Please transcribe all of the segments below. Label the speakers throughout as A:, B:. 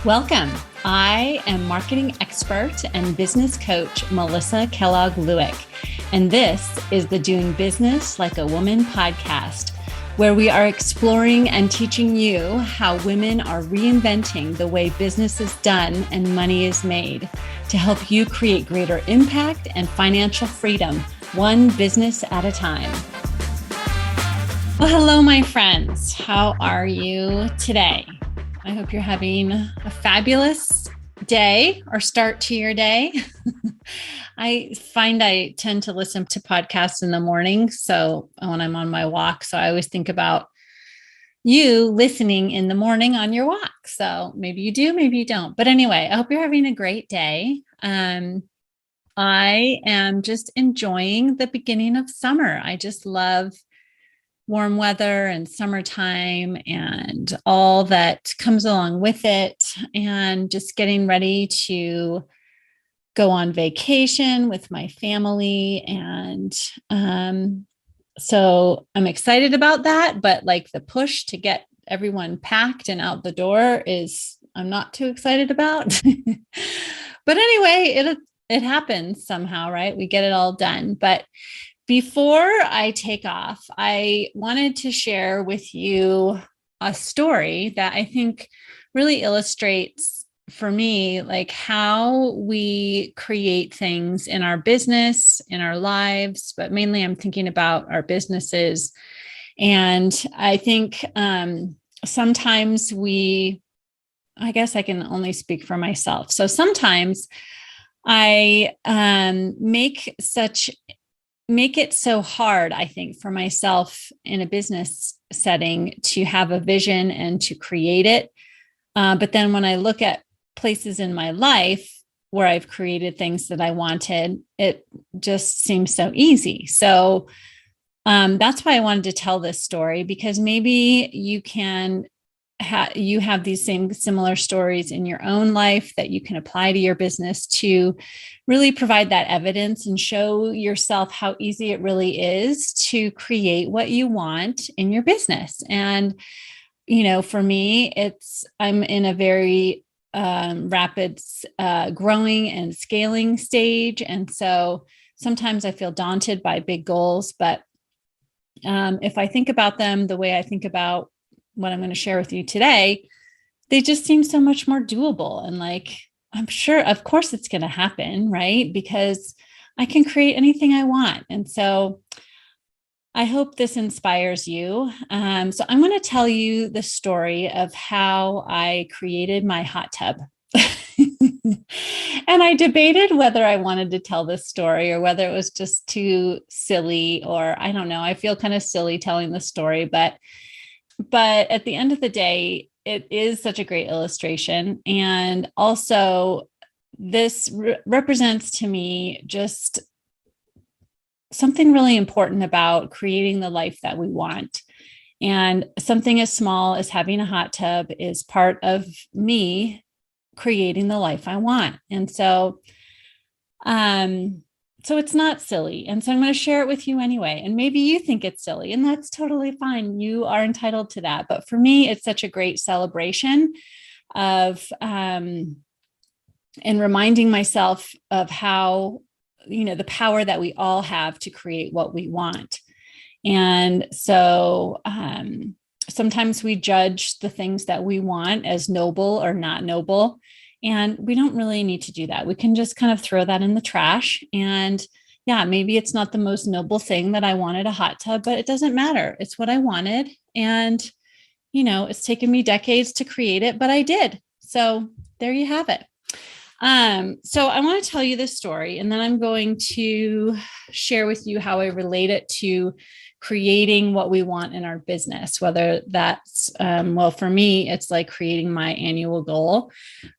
A: Welcome. I am marketing expert and business coach Melissa Kellogg-Lewick, and this is the Doing Business Like a Woman podcast, where we are exploring and teaching you how women are reinventing the way business is done and money is made to help you create greater impact and financial freedom, one business at a time. Well, hello, my friends. How are you today? I hope you're having a fabulous day or start to your day. I find I tend to listen to podcasts in the morning. So when I'm on my walk, so I always think about you listening in the morning on your walk. So maybe you do, maybe you don't. But anyway, I hope you're having a great day. I am just enjoying the beginning of summer. I just love warm weather and summertime and all that comes along with it, and just getting ready to go on vacation with my family. And so I'm excited about that, but like the push to get everyone packed and out the door I'm not too excited about. But anyway, it happens somehow, right? We get it all done. But before I take off, I wanted to share with you a story that I think really illustrates for me, like how we create things in our business, in our lives, but mainly I'm thinking about our businesses. And I think sometimes I guess I can only speak for myself. So sometimes I make it so hard, I think, for myself in a business setting to have a vision and to create it. But then when I look at places in my life where I've created things that I wanted, it just seems so easy. So that's why I wanted to tell this story, because maybe you have these similar stories in your own life that you can apply to your business to really provide that evidence and show yourself how easy it really is to create what you want in your business. And, for me, I'm in a very rapid growing and scaling stage. And so sometimes I feel daunted by big goals, but if I think about them the way I think about what I'm going to share with you today, they just seem so much more doable. And I'm sure, of course, it's going to happen, right? Because I can create anything I want. And so I hope this inspires you. So I'm going to tell you the story of how I created my hot tub. And I debated whether I wanted to tell this story or whether it was just too silly, or I don't know. I feel kind of silly telling the story, but at the end of the day, it is such a great illustration. And also this represents to me just something really important about creating the life that we want. And something as small as having a hot tub is part of me creating the life I want. And so it's not silly. And so I'm going to share it with you anyway. And maybe you think it's silly, and that's totally fine. You are entitled to that. But for me, it's such a great celebration of, and reminding myself of how, the power that we all have to create what we want. And so sometimes we judge the things that we want as noble or not noble. And we don't really need to do that. We can just kind of throw that in the trash. And yeah, maybe it's not the most noble thing that I wanted a hot tub, but it doesn't matter. It's what I wanted. And, it's taken me decades to create it, but I did. So there you have it. So I want to tell you this story, and then I'm going to share with you how I relate it to creating what we want in our business, whether that's, for me, it's like creating my annual goal,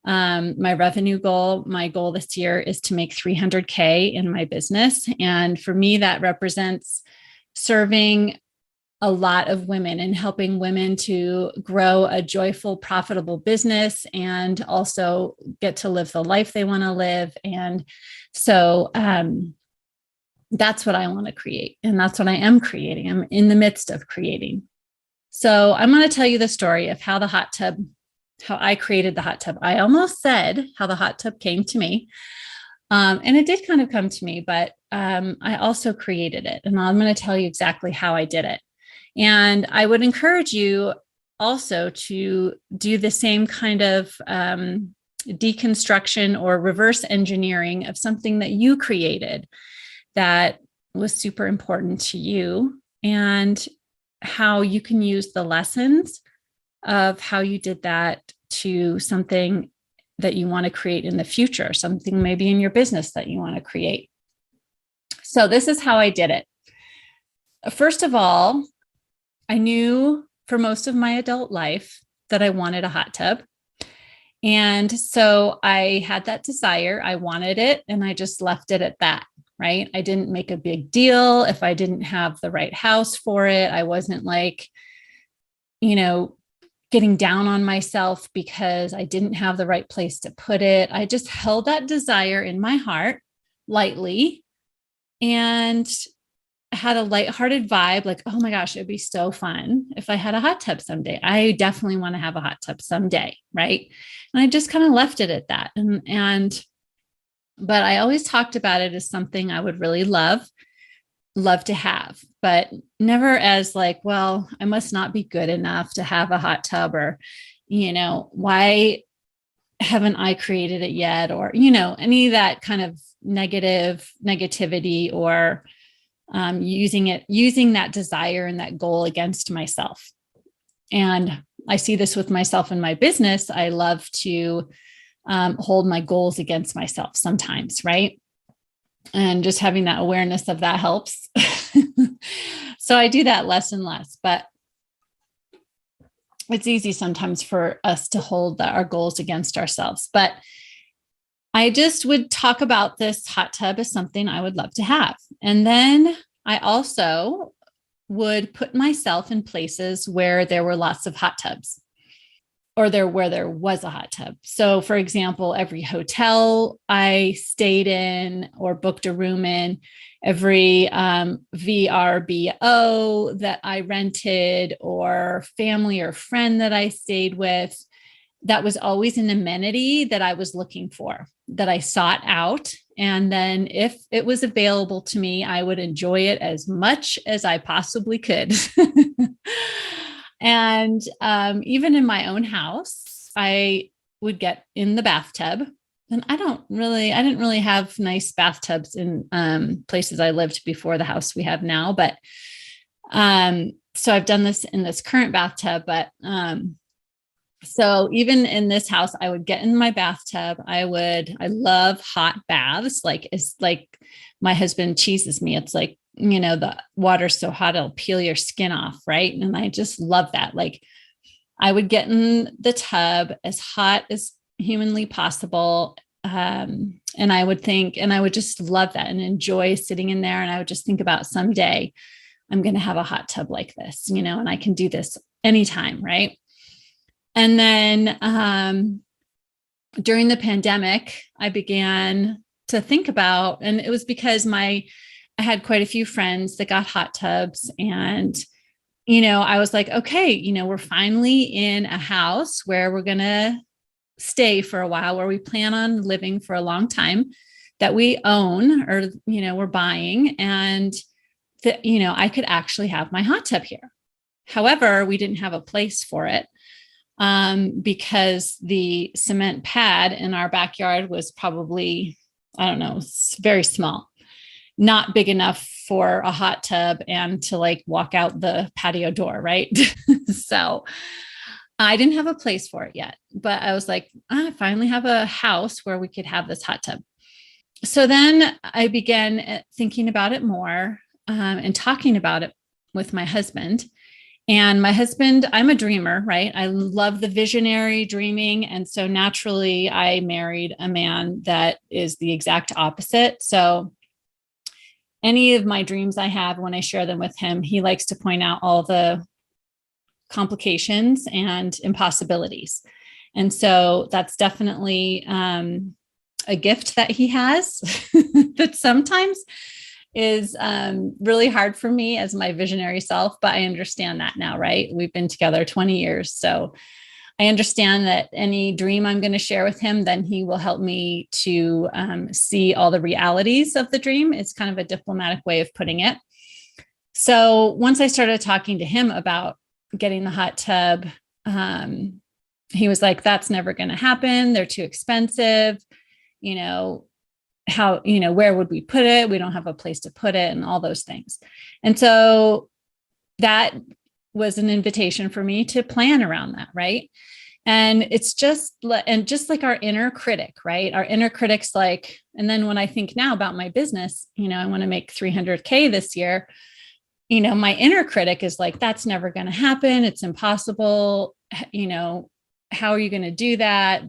A: my revenue goal. My goal this year is to make 300K in my business. And for me, that represents serving a lot of women and helping women to grow a joyful, profitable business and also get to live the life they want to live. And so, that's what I want to create. And that's what I am creating. I'm in the midst of creating. So I'm going to tell you the story of how the hot tub how I created the hot tub. I almost said how the hot tub came to me. And it did kind of come to me, but I also created it. And I'm going to tell you exactly how I did it. And I would encourage you also to do the same kind of deconstruction or reverse engineering of something that you created that was super important to you, and how you can use the lessons of how you did that to something that you want to create in the future, something maybe in your business that you want to create. So this is how I did it. First of all, I knew for most of my adult life that I wanted a hot tub. And so I had that desire. I wanted it, and I just left it at that, right? I didn't make a big deal if I didn't have the right house for it. I wasn't like, getting down on myself because I didn't have the right place to put it. I just held that desire in my heart lightly and had a lighthearted vibe, like, oh my gosh, it'd be so fun if I had a hot tub someday. I definitely want to have a hot tub someday, right? And I just kind of left it at that. But I always talked about it as something I would really love to have, but never as like, well, I must not be good enough to have a hot tub, or, why haven't I created it yet? Or, any of that kind of negativity, or using that desire and that goal against myself. And I see this with myself in my business. I love to hold my goals against myself sometimes, right? And just having that awareness of that helps. So I do that less and less, but it's easy sometimes for us to hold our goals against ourselves. But I just would talk about this hot tub as something I would love to have. And then I also would put myself in places where there were lots of hot tubs, or where there was a hot tub. So for example, every hotel I stayed in or booked a room in, every VRBO that I rented, or family or friend that I stayed with, that was always an amenity that I was looking for, that I sought out. And then if it was available to me, I would enjoy it as much as I possibly could. And even in my own house, I would get in the bathtub. And I didn't really have nice bathtubs in places I lived before the house we have now. But so I've done this in this current bathtub. But so even in this house, I would get in my bathtub. I love hot baths. It's like my husband teases me. It's like, the water's so hot, it'll peel your skin off. Right. And I just love that. Like, I would get in the tub as hot as humanly possible. And I would just love that and enjoy sitting in there. And I would just think about someday I'm going to have a hot tub like this, and I can do this anytime. Right. And then during the pandemic, I began to think about, and it was because I had quite a few friends that got hot tubs, and, I was like, okay, we're finally in a house where we're going to stay for a while, where we plan on living for a long time, that we own, or, we're buying, and that, I could actually have my hot tub here. However, we didn't have a place for it. Because the cement pad in our backyard was probably, I don't know, very small, not big enough for a hot tub and to like walk out the patio door. Right. So I didn't have a place for it yet, but I was like, I finally have a house where we could have this hot tub. So then I began thinking about it more, and talking about it with my husband. And my husband, I'm a dreamer, right? I love the visionary dreaming. And so naturally, I married a man that is the exact opposite. So any of my dreams I have, when I share them with him, he likes to point out all the complications and impossibilities. And so that's definitely a gift that he has that sometimes is really hard for me as my visionary self, but I understand that now, right? We've been together 20 years. So I understand that any dream I'm going to share with him, then he will help me to see all the realities of the dream. It's kind of a diplomatic way of putting it. So once I started talking to him about getting the hot tub, he was like, that's never going to happen. They're too expensive. You know, how, you know, where would we put it? We don't have a place to put it and all those things. And so that was an invitation for me to plan around that. Right. And it's just like our inner critic, right? Our inner critic's like, and then when I think now about my business, you know, I want to make 300K this year. You know, my inner critic is like, that's never going to happen. It's impossible. You know, how are you going to do that?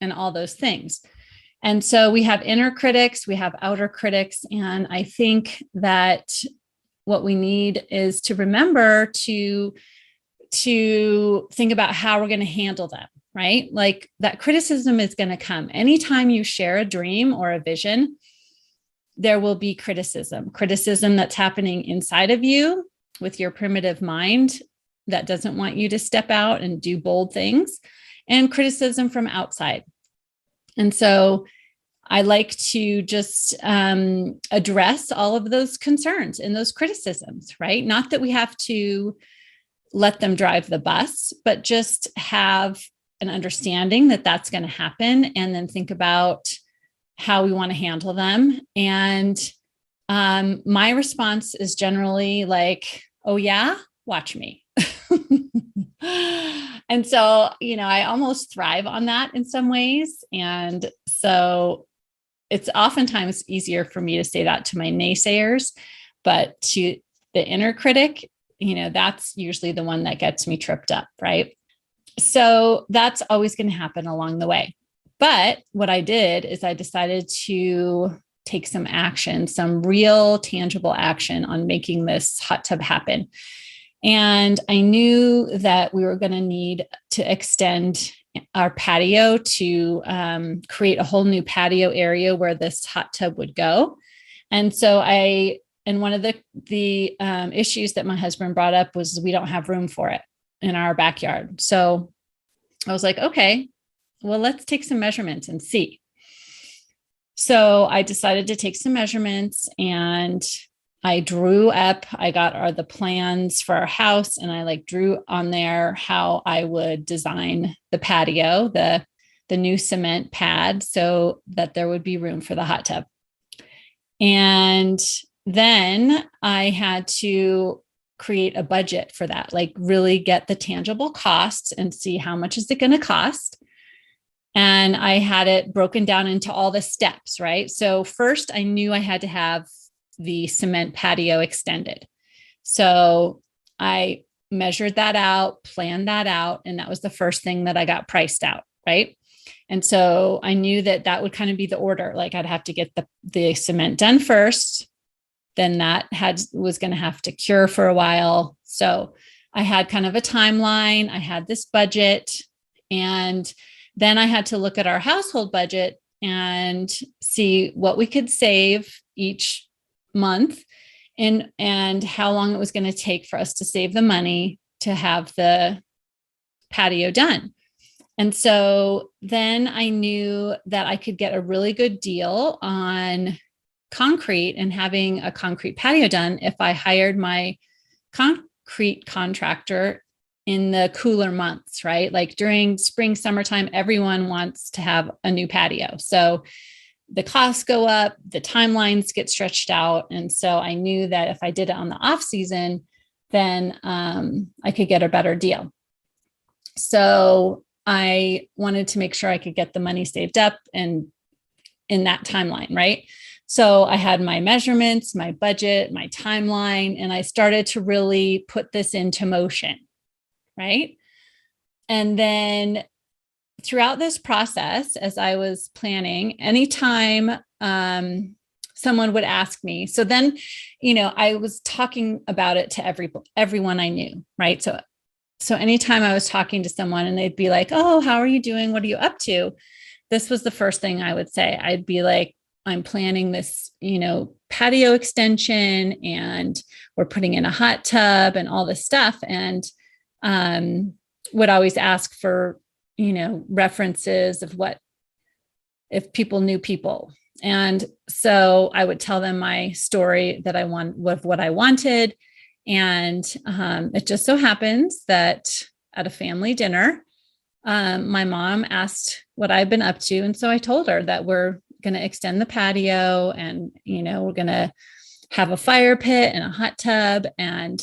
A: And all those things. And so we have inner critics, we have outer critics. And I think that what we need is to remember to think about how we're going to handle them, right? Like that criticism is going to come. Anytime you share a dream or a vision, there will be criticism that's happening inside of you with your primitive mind that doesn't want you to step out and do bold things, and criticism from outside. And so I like to just address all of those concerns and those criticisms, right? Not that we have to let them drive the bus, but just have an understanding that that's going to happen, and then think about how we want to handle them. And my response is generally like, oh yeah, watch me. And so, you know, I almost thrive on that in some ways. And so it's oftentimes easier for me to say that to my naysayers, but to the inner critic, you know, that's usually the one that gets me tripped up, right? So that's always going to happen along the way. But what I did is I decided to take some action, some real tangible action on making this hot tub happen. And I knew that we were going to need to extend our patio to create a whole new patio area where this hot tub would go. And so one of the issues that my husband brought up was we don't have room for it in our backyard. So I was like, okay, well, let's take some measurements and see. So I decided to take some measurements, and I drew up, I got the plans for our house, and I drew on there how I would design the patio, the new cement pad, so that there would be room for the hot tub. And then I had to create a budget for that, really get the tangible costs and see how much is it going to cost. And I had it broken down into all the steps, right? So first I knew I had to have the cement patio extended. So I measured that out, planned that out, and that was the first thing that I got priced out, right? And so I knew that would kind of be the order. I'd have to get the cement done first, then that was going to have to cure for a while. So I had kind of a timeline, I had this budget, and then I had to look at our household budget and see what we could save each month and how long it was going to take for us to save the money to have the patio done. And so then I knew that I could get a really good deal on concrete and having a concrete patio done if I hired my concrete contractor in the cooler months, right? During spring, summertime, everyone wants to have a new patio. So the costs go up, the timelines get stretched out. And so I knew that if I did it on the off season, then I could get a better deal. So I wanted to make sure I could get the money saved up and in that timeline, right? So I had my measurements, my budget, my timeline, and I started to really put this into motion, right? And then throughout this process, as I was planning, anytime someone would ask me, so then, I was talking about it to everyone I knew, right? So anytime I was talking to someone and they'd be like, oh, how are you doing? What are you up to? This was the first thing I would say. I'd be like, I'm planning this, patio extension, and we're putting in a hot tub and all this stuff. And would always ask for references of what if people knew people. And so I would tell them my story that I want with what I wanted. And it just so happens that at a family dinner, my mom asked what I've been up to. And so I told her that we're going to extend the patio and, we're going to have a fire pit and a hot tub. And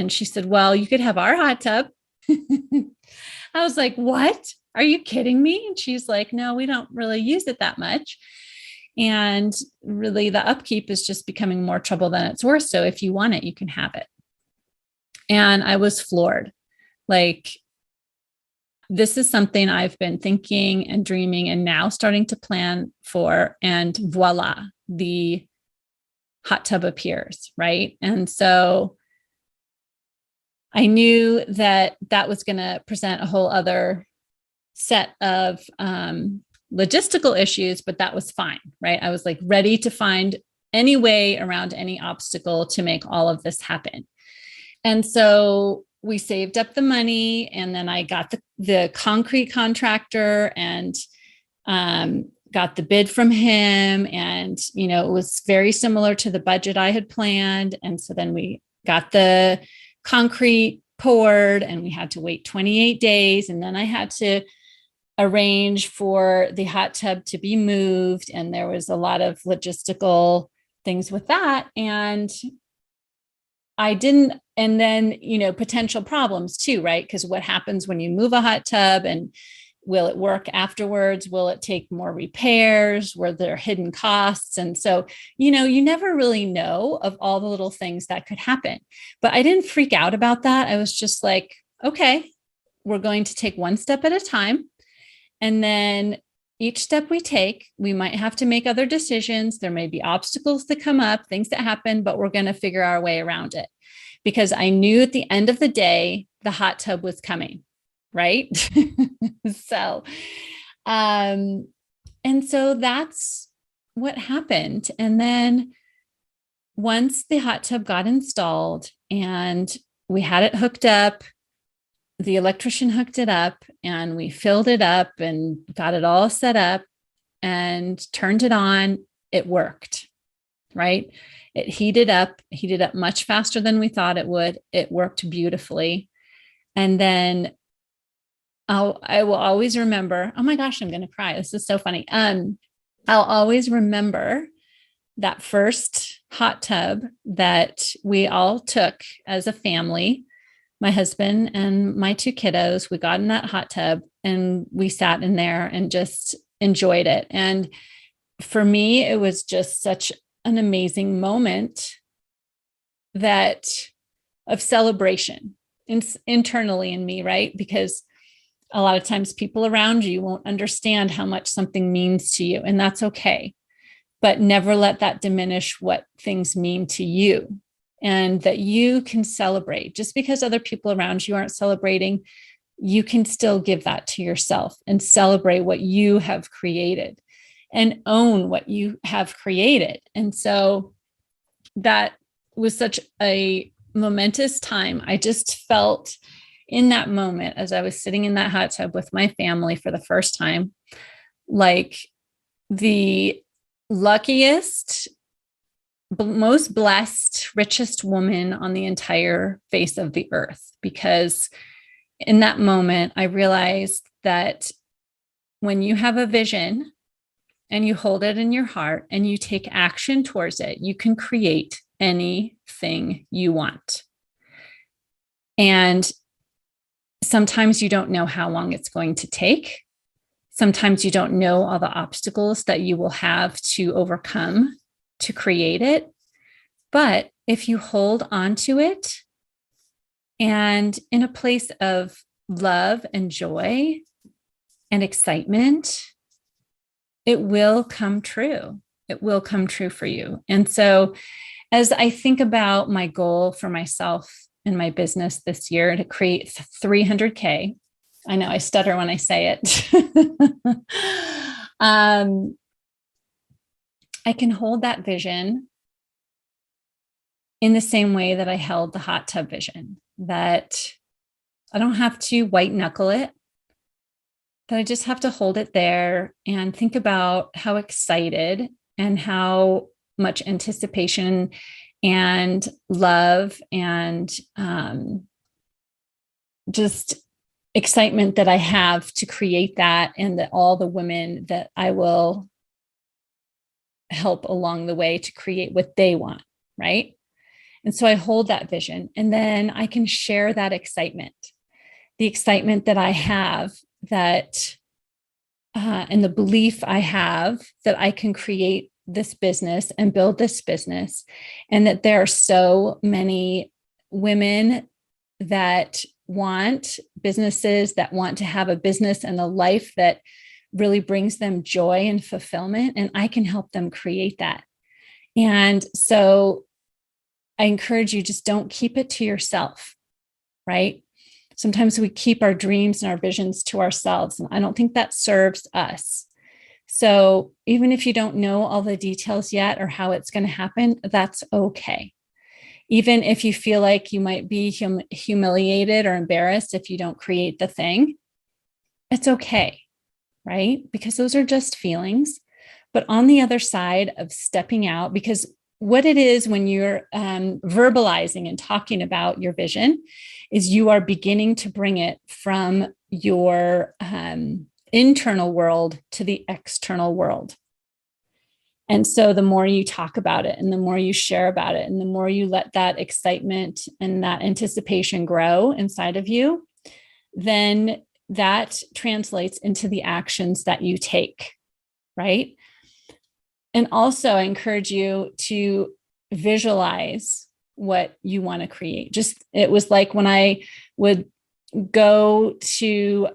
A: she said, well, you could have our hot tub. I was like, what? Are you kidding me? And she's like, no, we don't really use it that much. And really the upkeep is just becoming more trouble than it's worth. So if you want it, you can have it. And I was floored. Like, this is something I've been thinking and dreaming and now starting to plan for. And voila, the hot tub appears, right? And so I knew that was going to present a whole other set of logistical issues, but that was fine, right? I was like ready to find any way around any obstacle to make all of this happen. And so we saved up the money, and then I got the concrete contractor and got the bid from him. And, it was very similar to the budget I had planned. And so then we got the concrete poured, and we had to wait 28 days. And then I had to arrange for the hot tub to be moved. And there was a lot of logistical things with that. And I didn't, and then, potential problems too, right? Because what happens when you move a hot tub, and will it work afterwards? Will it take more repairs? Were there hidden costs? And so, you never really know of all the little things that could happen. But I didn't freak out about that. I was just like, okay, we're going to take one step at a time. And then each step we take, we might have to make other decisions. There may be obstacles that come up, things that happen, but we're going to figure our way around it. Because I knew at the end of the day, the hot tub was coming, right? So, and so that's what happened. And then once the hot tub got installed and we had it hooked up, the electrician hooked it up, and we filled it up and got it all set up and turned it on. It worked, right? It heated up much faster than we thought it would. It worked beautifully. And then I will always remember, oh my gosh, I'm going to cry. This is so funny. I'll always remember that first hot tub that we all took as a family. My husband and my two kiddos, we got in that hot tub and we sat in there and just enjoyed it. And for me, it was just such an amazing moment of celebration internally in me, right? Because a lot of times people around you won't understand how much something means to you, and that's okay. But never let that diminish what things mean to you. And that you can celebrate. Just because other people around you aren't celebrating, you can still give that to yourself and celebrate what you have created and own what you have created. And so that was such a momentous time. I just felt in that moment, as I was sitting in that hot tub with my family for the first time, like the luckiest, most blessed, richest woman on the entire face of the earth. Because in that moment, I realized that when you have a vision and you hold it in your heart and you take action towards it, you can create anything you want. And sometimes you don't know how long it's going to take. Sometimes you don't know all the obstacles that you will have to overcome to create it. But if you hold on to it and in a place of love and joy and excitement, it will come true. It will come true for you. And so as I think about my goal for myself in my business this year to create 300K, I know I stutter when I say it. I can hold that vision in the same way that I held the hot tub vision, that I don't have to white knuckle it, that I just have to hold it there and think about how excited and how much anticipation and love and just excitement that I have to create that, and that all the women that I will help along the way to create what they want, right? And so I hold that vision, and then I can share that excitement, the excitement that I have, that and the belief I have that I can create this business and build this business, and that there are so many women that want businesses, that want to have a business and a life that really brings them joy and fulfillment, and I can help them create that. And so I encourage you, just don't keep it to yourself, right? Sometimes we keep our dreams and our visions to ourselves, and I don't think that serves us. So even if you don't know all the details yet or how it's going to happen, that's okay. Even if you feel like you might be humiliated or embarrassed if you don't create the thing, it's okay, right? Because those are just feelings. But on the other side of stepping out, because what it is when you're verbalizing and talking about your vision is you are beginning to bring it from your internal world to the external world. And so the more you talk about it and the more you share about it and the more you let that excitement and that anticipation grow inside of you, then that translates into the actions that you take, right? And also, I encourage you to visualize what you want to create. Just, it was like when I would go to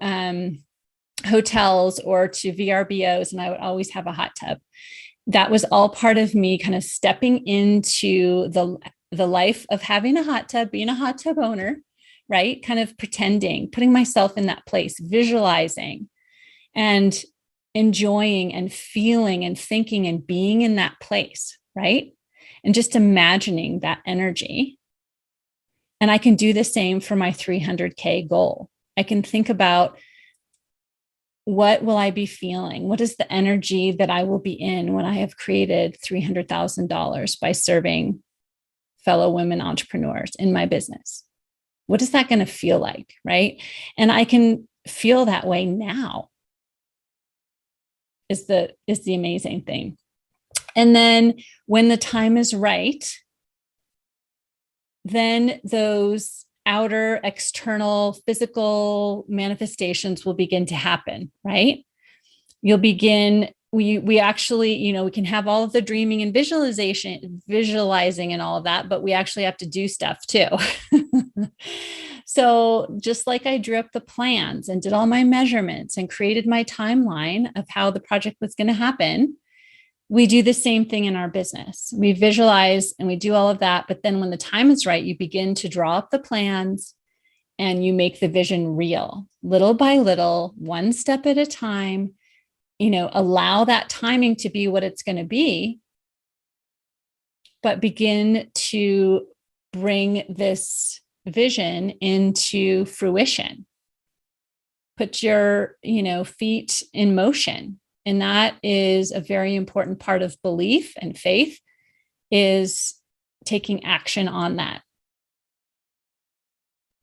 A: hotels or to VRBOs, and I would always have a hot tub. That was all part of me kind of stepping into the life of having a hot tub, being a hot tub owner, right? Kind of pretending, putting myself in that place, visualizing and enjoying and feeling and thinking and being in that place, right? And just imagining that energy. And I can do the same for my 300K goal. I can think about, what will I be feeling? What is the energy that I will be in when I have created $300,000 by serving fellow women entrepreneurs in my business? What is that going to feel like, right? And I can feel that way now. Is the amazing thing. And then when the time is right, then those outer, external, physical manifestations will begin to happen, right? You'll begin, we actually, we can have all of the dreaming and visualizing and all of that, but we actually have to do stuff too. So just like I drew up the plans and did all my measurements and created my timeline of how the project was going to happen, we do the same thing in our business. We visualize and we do all of that. But then when the time is right, you begin to draw up the plans and you make the vision real, little by little, one step at a time. Allow that timing to be what it's going to be, but begin to bring this vision into fruition. Put your, feet in motion. And that is a very important part of belief and faith, is taking action on that.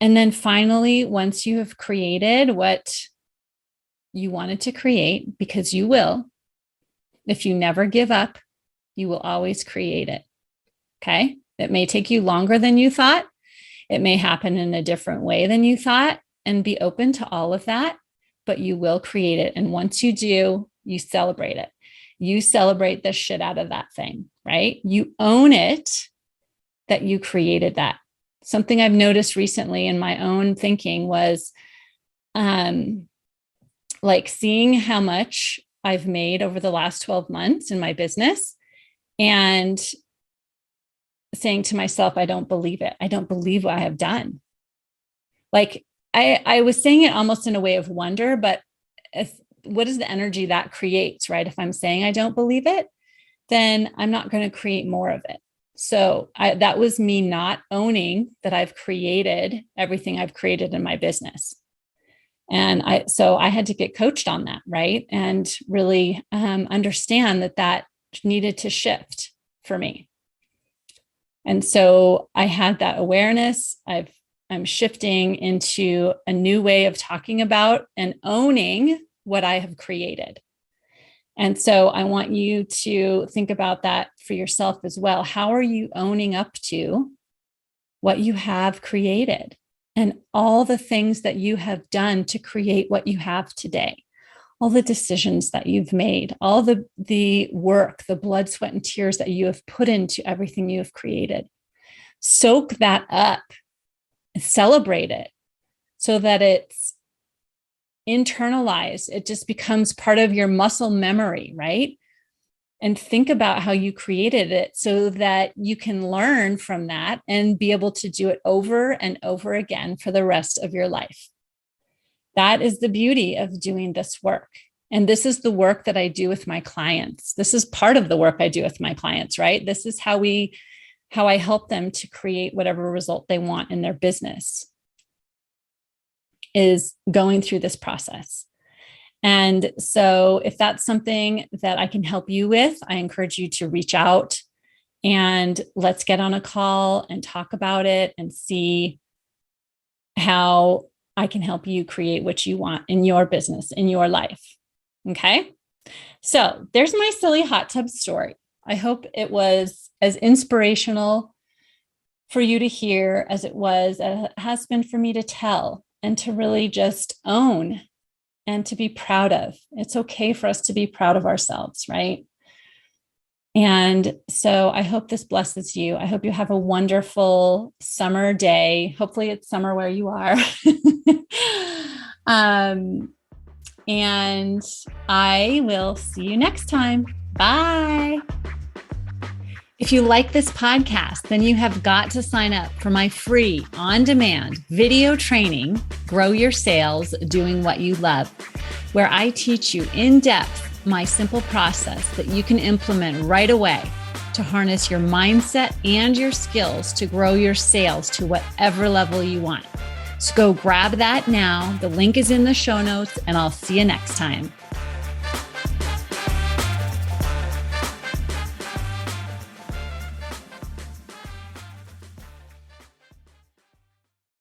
A: And then finally, once you have created what you wanted to create, because you will, if you never give up, you will always create it. Okay. It may take you longer than you thought. It may happen in a different way than you thought, and be open to all of that, but you will create it. And once you do, you celebrate it. You celebrate the shit out of that thing, right? You own it that you created that. Something I've noticed recently in my own thinking was like seeing how much I've made over the last 12 months in my business and saying to myself, I don't believe it. I don't believe what I have done. Like I was saying it almost in a way of wonder, but what is the energy that creates, right? If I'm saying I don't believe it, then I'm not going to create more of it. So that was me not owning that I've created everything I've created in my business. So I had to get coached on that, right? And really understand that needed to shift for me. And so I had that awareness. I'm shifting into a new way of talking about and owning what I have created. And so I want you to think about that for yourself as well. How are you owning up to what you have created and all the things that you have done to create what you have today? All the decisions that you've made, all the work, the blood, sweat, and tears that you have put into everything you have created. Soak that up, celebrate it so that it's internalized. It just becomes part of your muscle memory, right? And think about how you created it so that you can learn from that and be able to do it over and over again for the rest of your life. That is the beauty of doing this work. And this is the work that I do with my clients. This is part of the work I do with my clients, right? This is how I help them to create whatever result they want in their business, is going through this process. And so if that's something that I can help you with, I encourage you to reach out and let's get on a call and talk about it and see how I can help you create what you want in your business, in your life. Okay. So there's my silly hot tub story. I hope it was as inspirational for you to hear as it has been for me to tell, and to really just own and to be proud of. It's okay for us to be proud of ourselves, right? And so I hope this blesses you. I hope you have a wonderful summer day. Hopefully it's summer where you are. And I will see you next time. Bye. If you like this podcast, then you have got to sign up for my free on-demand video training, Grow Your Sales Doing What You Love, where I teach you in depth my simple process that you can implement right away to harness your mindset and your skills to grow your sales to whatever level you want. So go grab that now. The link is in the show notes, and I'll see you next time.